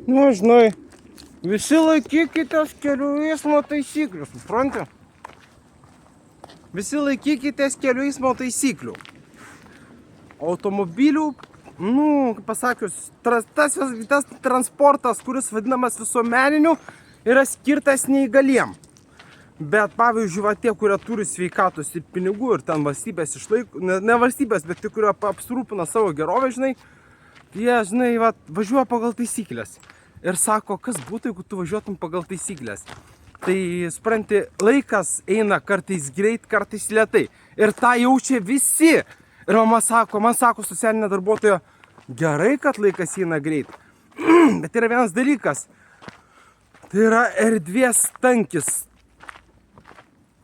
Nu, žinai, visi laikykitės kelių eismo taisyklių, supranti? Visi laikykitės kelių eismo taisyklių. Automobilių, kaip pasakius, tas transportas, kuris vadinamas visuomeniniu, yra skirtas neįgaliem. Bet pavyzdžiui, tie, kurie turi sveikatos ir pinigų ir ten valstybės išlaiko, ne valstybės, bet tie, kurie apsirūpina savo gerovę, žinai, jie, žinai, važiuoja pagal taisyklės. Ir sako, kas būtų, jeigu tu važiuotum pagal taisyklės. Tai, supranti, laikas eina kartais greit, kartais lėtai. Ir tą jaučia visi. Ir man sako socialinė darbuotoja, gerai, kad laikas eina greit. Bet yra vienas dalykas. Tai yra erdvės tankis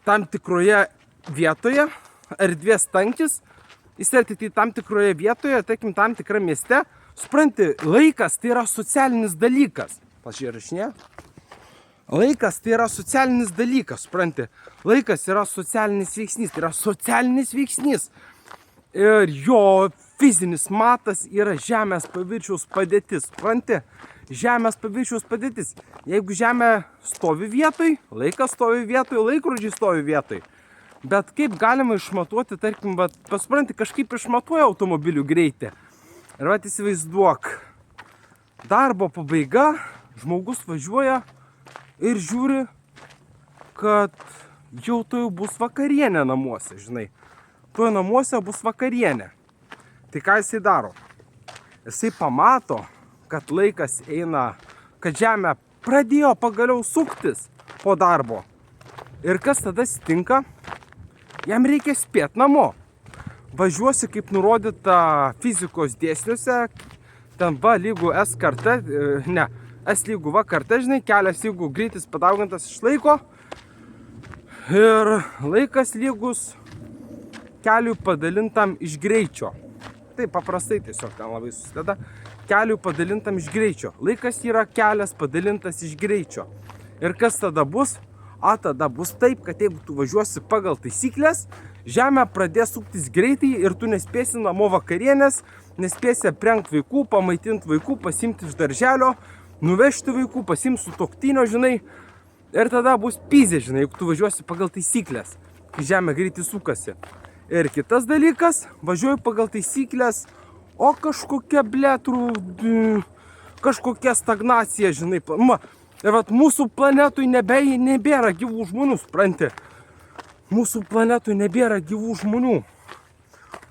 tam tikroje vietoje. Erdvės tankis. Jis yra tik tam tikroje vietoje, tarkim, tam tikrą mieste. Supranti, laikas tai yra socialinis dalykas. Pažiūrėšinė. Laikas tai yra socialinis dalykas, supranti. Laikas yra socialinis veiksnys, tai yra socialinis veiksnys. Ir jo fizinis matas yra žemės paviršiaus padėtis, supranti. Žemės paviršiaus padėtis. Jeigu žemė stovi vietoj, laikas stovi vietoj, laikrodžiai stovi vietoj. Bet kaip galima išmatuoti, tarkim, supranti, kažkaip išmatuoja automobilių greitį. Ir įsivaizduok, darbo pabaiga, žmogus važiuoja ir žiūri, kad jau tuoj bus vakarienė namuose, žinai. Tuoj namuose bus vakarienė. Tai ką jisai daro? Jisai pamato, kad laikas eina, kad žemė pradėjo pagaliau suktis po darbo. Ir kas tada atsitinka? Jam reikia spėti namo. Važiuosi kaip nurodyta fizikos dėsniuose, ten V lygu S karta, S lygu V karta, žinai, kelias lygu greitis padaugintas iš laiko ir laikas lygus keliui padalintam iš greičio. Tai paprastai tiesiog ten labai susideda. Keliui padalintam iš greičio. Laikas yra kelias padalintas iš greičio. Ir kas tada bus? Tada bus taip, kad jeigu tu važiuosi pagal taisyklės, žemė pradės suktis greitai ir tu nespėsi namo vakarienės, nespėsi aprengti vaikų, pamaitinti vaikų, pasimti iš darželio, nuvežti vaikų, pasimti sutuoktinio, žinai. Ir tada bus pyzė, žinai, jeigu tu važiuosi pagal taisyklės, kai žemė greitai sukasi. Ir kitas dalykas, važiuoju pagal taisyklės, o kažkokia kažkokia stagnacija, žinai. Ir mūsų planetui nebėra gyvų žmonių, supranti. Mūsų planetui nebėra gyvų žmonių.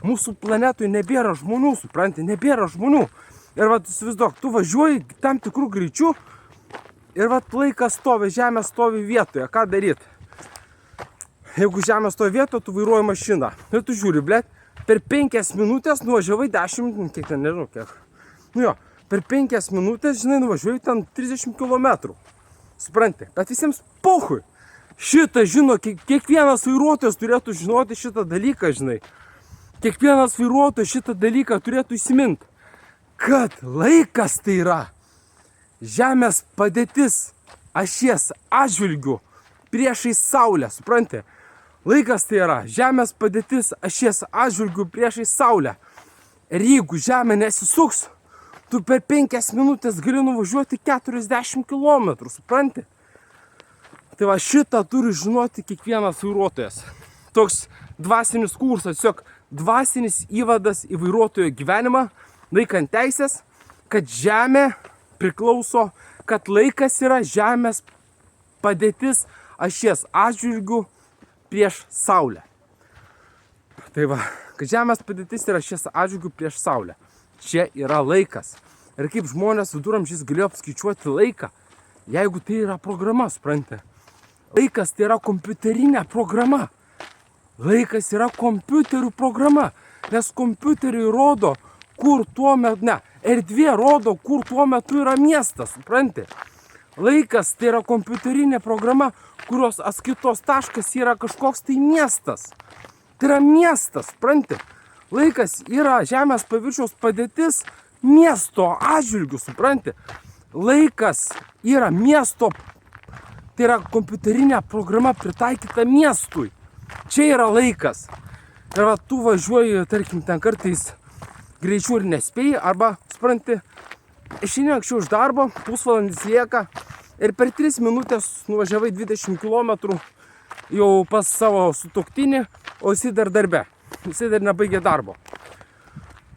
Mūsų planetui nebėra žmonių, supranti, nebėra žmonių. Ir įsivaizduok, tu važiuoji tam tikrų greičių ir laikas stovi, žemė stovi vietoje. Ką daryti? Jeigu žemė stovi vietoje, tu vairuoji mašiną. Ir tu žiūri, per 5 minutės nuvažiavai 10, kiek ten, nežinau kiek. Per 5 minutės, žinai, nuvažiuoji ten 30 km. Supranti, bet visiems pohui. Šitą žino, kiekvienas vairuotojas turėtų žinoti šitą dalyką, žinai. Kiekvienas vairuotojas šitą dalyką turėtų įsiminti. Kad laikas tai yra žemės padėtis ašies atžvilgiu priešais Saulę, supranti. Laikas tai yra žemės padėtis ašies atžvilgiu priešais Saulę. Ir jeigu žemė nesisuks, tu per 5 minutės gali nuvažiuoti 40 km, supranti? Tai šitą turi žinoti kiekvienas vairuotojas. Toks dvasinis kursas, tiesiog dvasinis įvadas į vairuotojo gyvenimą, laikant teisės, kad žemė priklauso, kad laikas yra žemės padėtis ašies atžvilgiu prieš Saulę. Tai kad žemės padėtis yra ašies atžvilgiu prieš Saulę. Čia yra laikas. Ir kaip žmonės viduramžiais galėjo apskaičiuoti laiką, jeigu tai yra programa, supranti. Laikas tai yra kompiuterinė programa. Laikas yra kompiuterių programa. Nes kompiuteriai rodo, kur tuo metu, erdvė rodo, kur tuo metu yra miestas, supranti. Laikas tai yra kompiuterinė programa, kurios atskaitos taškas yra kažkoks tai miestas. Tai yra miestas, supranti. Laikas yra žemės paviršiaus padėtis miesto atžvilgiu, supranti. Laikas yra miesto, tai yra kompiuterinė programa pritaikyta miestui. Čia yra laikas. Ir tu važiuoji, tarkim, ten kartais greičiau ir nespėjai, arba, supranti, Išeini anksčiau iš darbo, pusvalandis lieka ir per 3 minutės nuvažiavai 20 km jau pas savo sutuoktinį, o jisai dar darbe. Jisai dar nebaigė darbo.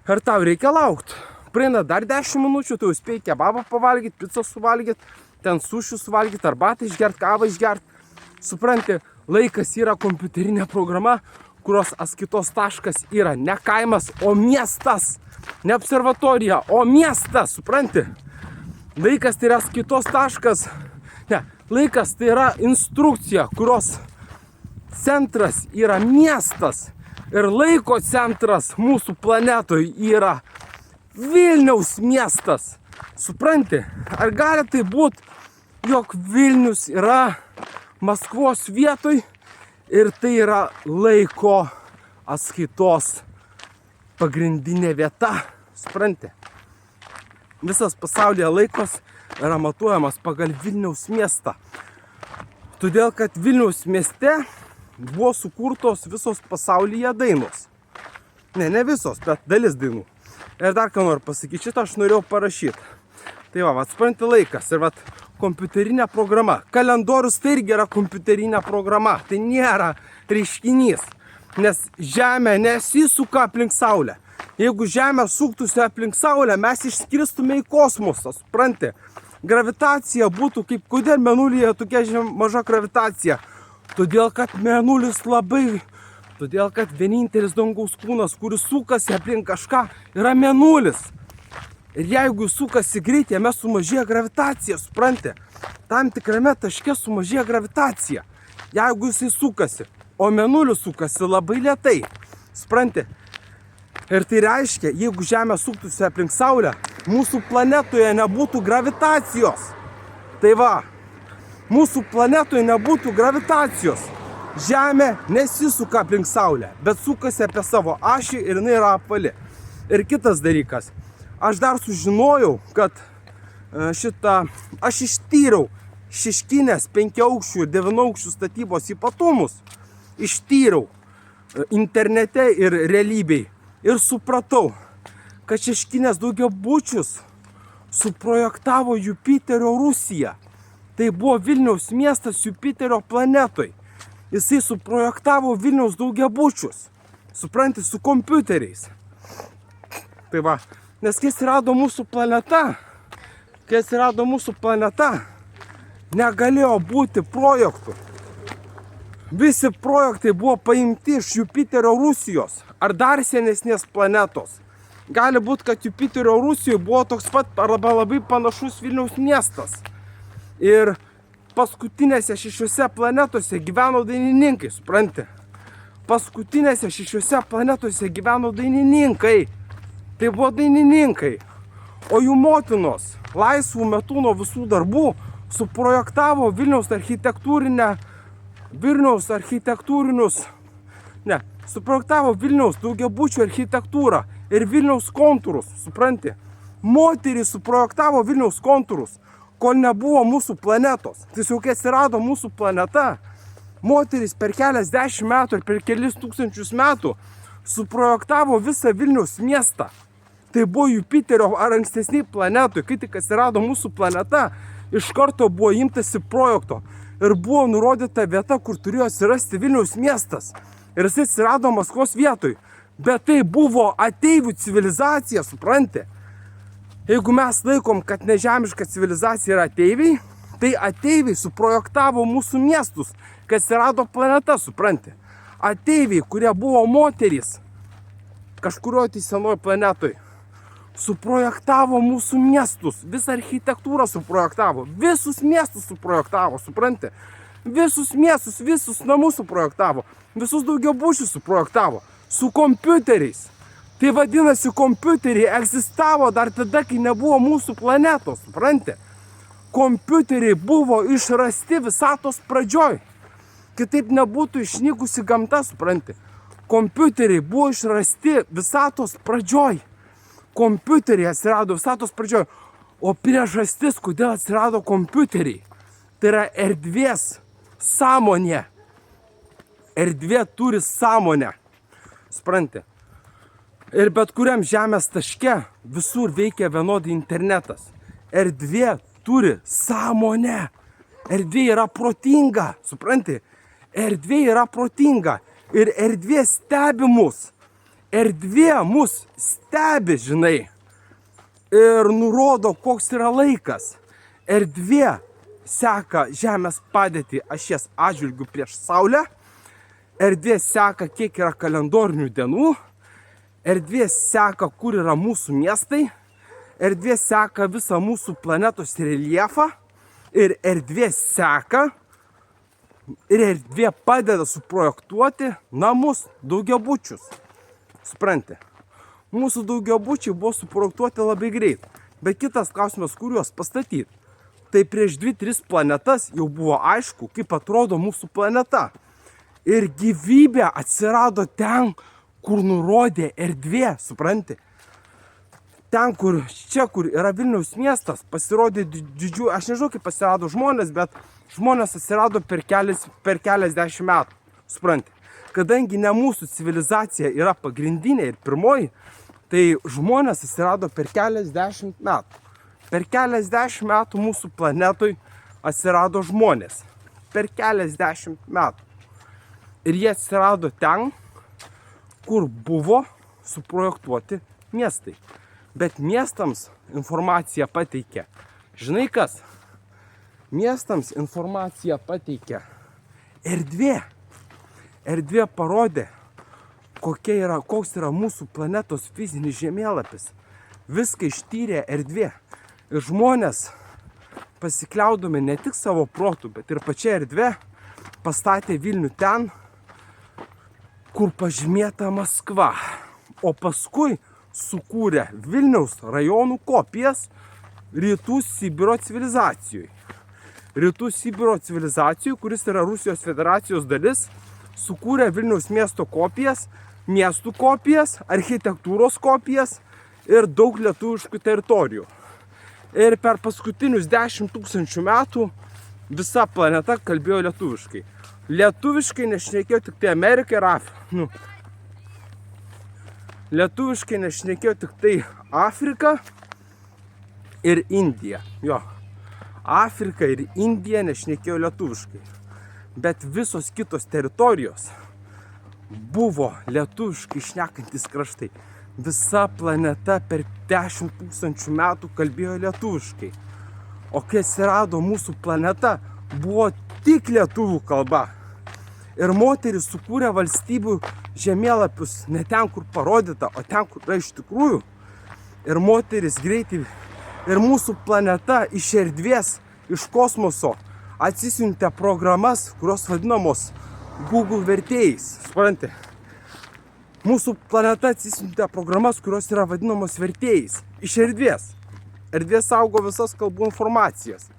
Ir tau reikia laukti. Praeina dar 10 minučių, tu jau spėjai kebabą pavalgyti, pizzą suvalgyti, ten sušių suvalgyti, arbatą išgerti, kavą išgerti. Supranti, laikas yra kompiuterinė programa, kurios atskaitos taškas yra ne kaimas, o miestas. Ne observatorija, o miestas, supranti? Laikas tai yra atskaitos taškas. Ne, laikas tai yra instrukcija, kurios centras yra miestas. Ir laiko centras mūsų planetoje yra Vilniaus miestas. Supranti, ar gali tai būti, jog Vilnius yra Maskvos vietoj ir tai yra laiko atskaitos pagrindinė vieta? Supranti, visas pasaulyje laikas yra matuojamas pagal Vilniaus miestą. Todėl, kad Vilniaus mieste buvo sukurtos visos pasaulyje dainos. Ne visos, bet dalis dainų. Ir dar ką noriu pasakyti, šitą aš norėjau parašyti. Tai va, supranti, laikas ir kompiuterinė programa. Kalendorius tai irgi yra kompiuterinė programa. Tai nėra reiškinys, nes Žemė nesisuka aplink Saulę. Jeigu Žemė suktųsi aplink Saulę, mes išskristume į kosmosą, supranti. Gravitacija būtų kaip, kodėl Mėnulyje tokia maža gravitacija? Todėl, kad Mėnulis todėl, kad vienintelis dangaus kūnas, kuris sukasi aplink kažką, yra Mėnulis. Ir jeigu sukasi greit, jame sumažėja gravitacija, supranti. Tam tikrame taške sumažėja gravitacija, jeigu jisai sukasi. O Mėnulis sukasi labai lėtai, supranti. Ir tai reiškia, jeigu Žemė suktųsi aplink Saulę, mūsų planetoje nebūtų gravitacijos. Tai va, mūsų planetoje nebūtų gravitacijos. Žemė nesisuka aplink Saulę, bet sukasi apie savo ašį ir jinai yra apvali. Ir kitas dalykas, aš dar sužinojau, kad aš ištyriau Šeškinės 5-aukščių ir 9-aukščių statybos ypatumus. Ištyriau internete ir realybėj ir supratau, kad Šeškinės daugiabučius suprojektavo Jupiterio Rusija. Tai buvo Vilniaus miestas Jupiterio planetoj. Jisai suprojektavo Vilniaus daugiabučius. Supranti, su kompiuteriais. Tai va, nes kai atsirado mūsų planeta, negalėjo būti projektų. Visi projektai buvo paimti iš Jupiterio Rusijos ar dar senesnės planetos. Gali būti, kad Jupiterio Rusijoje buvo toks pat arba labai panašus Vilniaus miestas. Ir paskutinėse 6 planetose gyveno dainininkai, supranti? Paskutinėse 6 planetose gyveno dainininkai. Tai buvo dainininkai. O jų motinos laisvų metų nuo visų darbų suprojektavo suprojektavo Vilniaus daugiabučių architektūrą ir Vilniaus kontūrus, supranti? Moterys suprojektavo Vilniaus kontūrus, kol nebuvo mūsų planetos. Tiesiog kai atsirado mūsų planeta, moterys per keliasdešimt metų ir per kelis tūkstančius metų suprojektavo visą Vilniaus miestą. Tai buvo Jupiterio ar ankstesniai planetoj. Kai tik atsirado mūsų planeta, iš karto buvo imtasi projekto ir buvo nurodyta vieta, kur turėjo atsirasti Vilniaus miestas. Ir jis atsirado Maskvos vietoj. Bet tai buvo ateivių civilizacija, supranti? Jeigu mes laikom, kad nežemiška civilizacija yra ateiviai, tai ateiviai suprojektavo mūsų miestus, kai atsirado planeta, supranti? Ateiviai, kurie buvo moterys kažkurioje tai senoje planetoje, suprojektavo mūsų miestus, visą architektūrą suprojektavo, visus miestus suprojektavo, supranti? Visus miestus, visus namus suprojektavo, visus daugiabučius suprojektavo, su kompiuteriais. Tai vadinasi, kompiuteriai egzistavo dar tada, kai nebuvo mūsų planetos, supranti? Kompiuteriai buvo išrasti visatos pradžioj. Kitaip nebūtų išnykusi gamta, supranti? Kompiuteriai buvo išrasti visatos pradžioj. Kompiuteriai atsirado visatos pradžioj. O priežastis, kodėl atsirado kompiuteriai, tai yra erdvės sąmonė. Erdvė turi sąmonę. Supranti? Ir bet kuriam žemės taške visur veikia vienodai internetas. Erdvė turi sąmonę. Erdvė yra protinga, supranti? Erdvė yra protinga ir erdvė stebi mus. Erdvė mus stebi, žinai. Ir nurodo, koks yra laikas. Erdvė seka žemės padėtį ašies atžvilgių prieš Saulę. Erdvė seka, kiek yra kalendorinių dienų. Erdvė seka, kur yra mūsų miestai. Erdvė seka visą mūsų planetos reljefą. Ir erdvė seka. Ir erdvė padeda suprojektuoti namus, daugiabučius. Supranti? Mūsų daugiabučiai buvo suprojektuoti labai greit. Bet kitas klausimas, kur juos pastatyti. Tai prieš 2-3 planetas jau buvo aišku, kaip atrodo mūsų planeta. Ir gyvybė atsirado ten, kur nurodė erdvė, supranti? Ten, kur yra Vilniaus miestas, pasirodė didžiųjų, aš nežinau, kaip atsirado žmonės, bet žmonės atsirado per keliasdešimt metų, supranti? Kadangi ne mūsų civilizacija yra pagrindinė ir pirmoji, tai žmonės atsirado per keliasdešimt metų. Per keliasdešimt metų mūsų planetoj atsirado žmonės. Per keliasdešimt metų. Ir jie atsirado ten, kur buvo suprojektuoti miestai. Bet miestams informaciją pateikia. Žinai kas? Miestams informaciją pateikia erdvė. Erdvė parodė, koks yra mūsų planetos fizinis žemėlapis. Viską ištyrė erdvė. Ir žmonės, pasikliaudami ne tik savo protų, bet ir pačia erdvė, pastatė Vilnių ten, kur pažymėta Maskva. O paskui sukūrė Vilniaus rajonų kopijas Rytų Sibiro civilizacijui. Rytų Sibiro civilizacijui, kuris yra Rusijos federacijos dalis, sukūrė Vilniaus miesto kopijas, miestų kopijas, architektūros kopijas ir daug lietuviškų teritorijų. Ir per paskutinius 10 000 metų visa planeta kalbėjo lietuviškai. Lietuviškai nešnekėjo tik tai Amerika ir Afrika. Lietuviškai nešnekėjo tik tai Afrika ir Indija. Jo. Afrika ir Indija nešnekėjo lietuviškai. Bet visos kitos teritorijos buvo lietuviškai šnekantis kraštai. Visa planeta per 10 000 metų kalbėjo lietuviškai. O kai atsirado mūsų planeta, buvo tik lietuvių kalba. Ir moteris sukūrė valstybių žemėlapius ne ten, kur parodyta, o ten, kur yra iš tikrųjų. Ir moteris greitai, ir mūsų planeta iš erdvės, iš kosmoso atsisiuntė programas, kurios vadinamos Google vertėjais. Supranti? Mūsų planeta atsisiuntė programas, kurios yra vadinamos vertėjais. Iš erdvės. Erdvės saugo visas kalbų informacijas.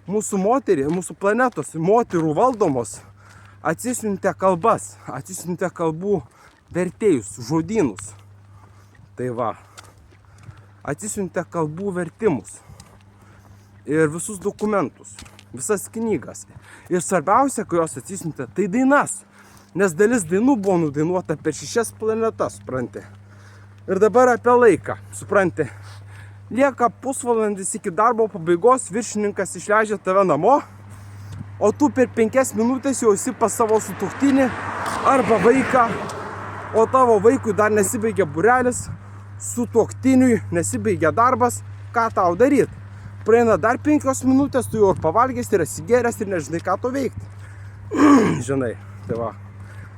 Mūsų planetos moterų valdomos atsisiuntė kalbas, atsisiuntė kalbų vertėjus, žodynus. Tai va. Atsisiuntė kalbų vertimus. Ir visus dokumentus, visas knygas. Ir svarbiausia, kai jos atsisiuntė, tai dainas. Nes dalis dainų buvo nudainuota per 6 planetas, supranti. Ir dabar apie laiką, supranti. Lieka pusvalandis iki darbo pabaigos, viršininkas išleidžia tave namo, o tu per 5 minutės jau esi pas savo sutuoktinį arba vaiką, o tavo vaikui dar nesibaigia būrelis, sutuoktiniui nesibaigia darbas, ką tau daryti. Praeina dar 5 minutės, tu jau ir pavalgęs, ir atsigėręs, ir nežinai, ką to veikti. Žinai, tai va.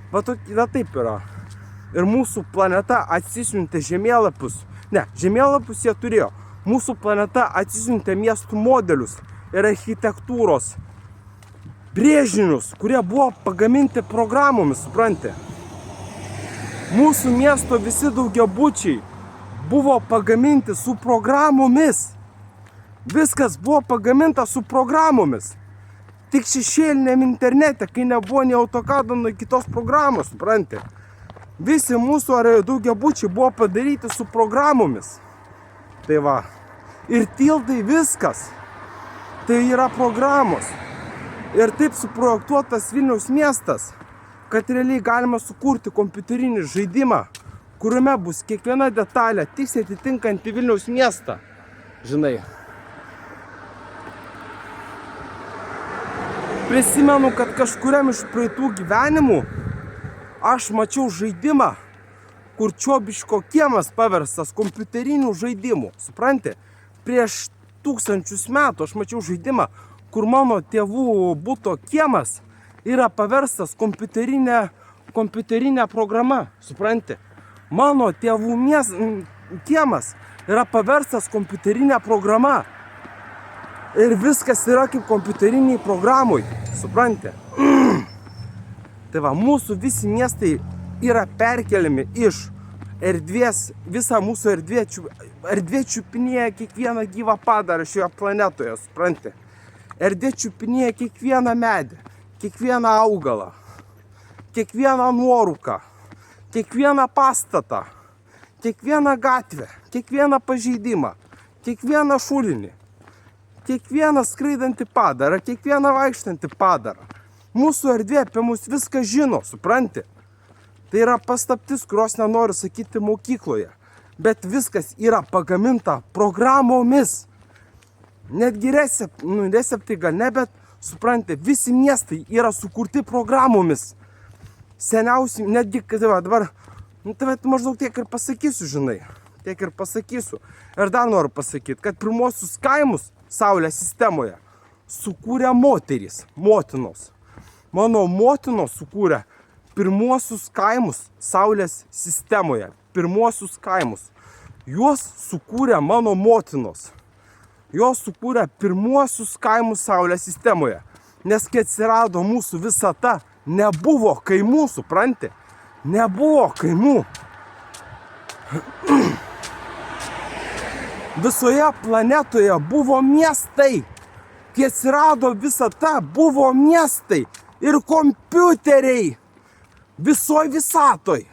Va taip yra. Ir mūsų planeta atsisiuntė žemėlapius. Ne, žemėlapius jie turėjo. Mūsų planeta atsisiuntė miestų modelius ir architektūros brėžinius, kurie buvo pagaminti programomis, supranti. Mūsų miesto visi daugiabučiai buvo pagaminti su programomis. Viskas buvo pagaminta su programomis. Tik šešėliniam internete, kai nebuvo nei AutoCAD, nei kitos programos, supranti. Visi mūsų daugiabučiai buvo padaryti su programomis. Tai va. Ir tiltai viskas. Tai yra programos. Ir taip suprojektuotas Vilniaus miestas, kad realiai galima sukurti kompiuterinį žaidimą, kuriame bus kiekviena detalė tiksliai atitinkanti Vilniaus miestą. Žinai. Prisimenu, kad kažkuriam iš praeitų gyvenimų aš mačiau žaidimą, kur Čiobiško kiemas paverstas kompiuterinių žaidimų. Supranti? Prieš 1000 metų aš mačiau žaidimą, kur mano tėvų buto kiemas yra paverstas kompiuterinė programa. Supranti? Mano tėvų kiemas yra paverstas kompiuterinė programa. Ir viskas yra kaip kompiuteriniai programui. Supranti? Tai va, mūsų visi miestai yra perkeliami iš erdvės, visą mūsų erdvė čiupinėja kiekvieną gyvą padarą šioje planetoje. Supranti? Erdvė čiupinėja kiekvieną medį, kiekvieną augalą, kiekvieną nuorūką, kiekvieną pastatą, kiekvieną gatvę, kiekvieną pažeidimą, kiekvieną šulinį, kiekvieną skraidantį padarą, kiekvieną vaikštantį padarą. Mūsų erdvė apie mus viską žino, supranti? Tai yra paslaptis, kurios nenoriu sakyti mokykloje, bet viskas yra pagaminta programomis. Netgi receptai gal ne, bet supranti, visi miestai yra sukurti programomis. Seniausiai, netgi, kad dabar, tai maždaug tiek ir pasakysiu, žinai, tiek ir pasakysiu. Ir dar noriu pasakyti, kad pirmosius kaimus Saulės sistemoje sukūrė motinos. Mano motinos sukūrė pirmosius kaimus Saulės sistemoje, pirmosius kaimus. Juos sukūrė mano motinos. Jos sukūrė pirmuosius kaimus Saulės sistemoje, nes kai atsirado mūsų visata, nebuvo kaimų, supranti? Nebuvo kaimų. Visoje planetoje buvo miestai. Kai atsirado visata, buvo miestai ir kompiuteriai. Visoje visatoj.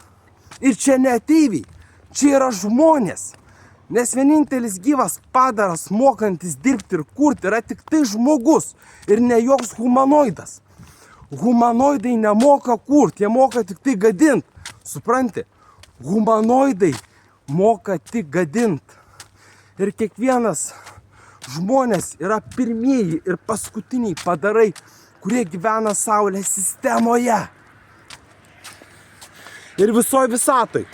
Ir čia ne ateiviai, čia yra žmonės. Nes vienintelis gyvas padaras, mokantis dirbti ir kurti, yra tik tai žmogus ir ne joks humanoidas. Humanoidai nemoka kurti, jie moka tik tai gadint. Supranti? Humanoidai moka tik gadint. Ir kiekvienas žmonės yra pirmieji ir paskutiniai padarai, kurie gyvena Saulės sistemoje. Ir visoje visatoj.